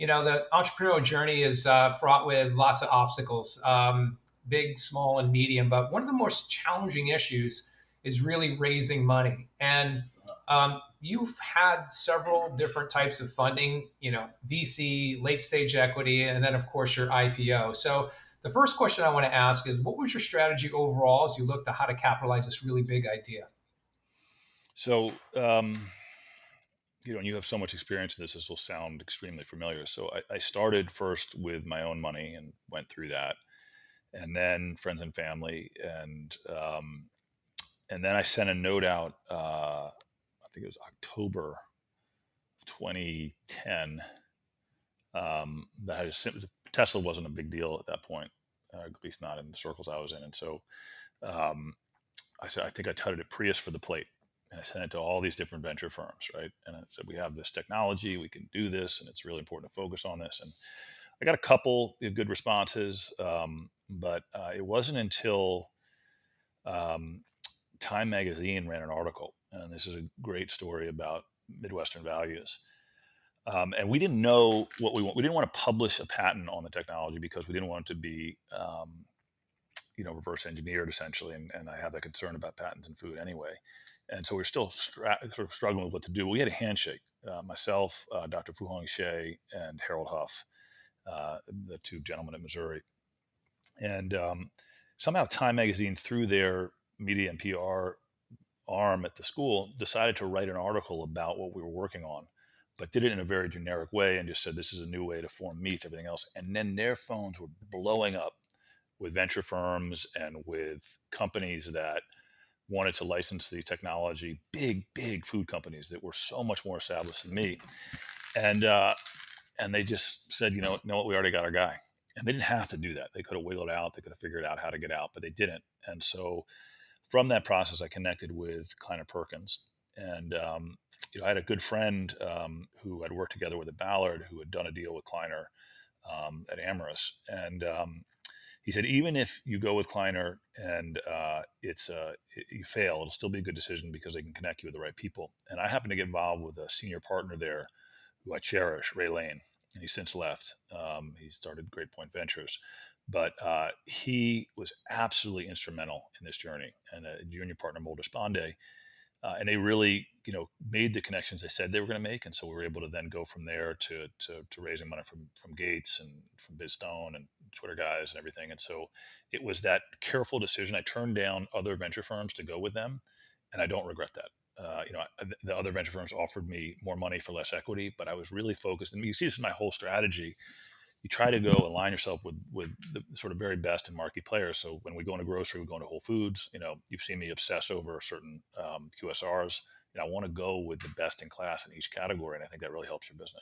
The entrepreneurial journey is fraught with lots of obstacles, big, small, and medium. But one of the most challenging issues is really raising money. And you've had several different types of funding, VC, late stage equity, and then, of course, your IPO. So the first question I want to ask is, what was your strategy overall as you looked at how to capitalize this really big idea? So, and you have so much experience in this, this will sound extremely familiar. So, I started first with my own money and went through that, and then friends and family, and then I sent a note out. I think it was October of 2010. That had Tesla wasn't a big deal at that point, at least not in the circles I was in, and so um, I said, I think I touted it Prius for the plate. And I sent it to all these different venture firms, right? And I said, we have this technology, we can do this, and it's really important to focus on this. And I got a couple of good responses, but it wasn't until um, Time Magazine ran an article, and this is a great story about Midwestern values. And we didn't know what we want. We didn't want to publish a patent on the technology because we didn't want it to be reverse engineered essentially. And I have that concern about patents in food anyway. And so we're still sort of struggling with what to do. We had a handshake, myself, Dr. Fu Hong Shea, and Harold Huff, the two gentlemen at Missouri. And somehow Time Magazine, through their media and PR arm at the school, decided to write an article about what we were working on, but did it in a very generic way and just said, this is a new way to form meat, everything else. And then their phones were blowing up with venture firms and with companies that wanted to license the technology, big food companies that were so much more established than me. And and they just said, know what, we already got our guy. And they didn't have to do that. They could have wiggled out. They could have figured out how to get out, but they didn't. And so from that process, I connected with Kleiner Perkins. And I had a good friend who I'd worked together with at Ballard, who had done a deal with Kleiner at Amorous. And he said, even if you go with Kleiner and you fail, it'll still be a good decision because they can connect you with the right people. And I happened to get involved with a senior partner there who I cherish, Ray Lane, and he's since left. He started Great Point Ventures, but he was absolutely instrumental in this journey. And a junior partner, Mulder Sponde, and they really, made the connections they said they were going to make, and so we were able to then go from there to raising money from Gates and from Biz Stone and Twitter guys and everything. And so it was that careful decision. I turned down other venture firms to go with them, and I don't regret that. The other venture firms offered me more money for less equity, but I was really focused. And you see this in my whole strategy. You try to go align yourself with the sort of very best and marquee players. So when we go into grocery, we go into Whole Foods. You've seen me obsess over certain QSRs. I want to go with the best in class in each category, and I think that really helps your business.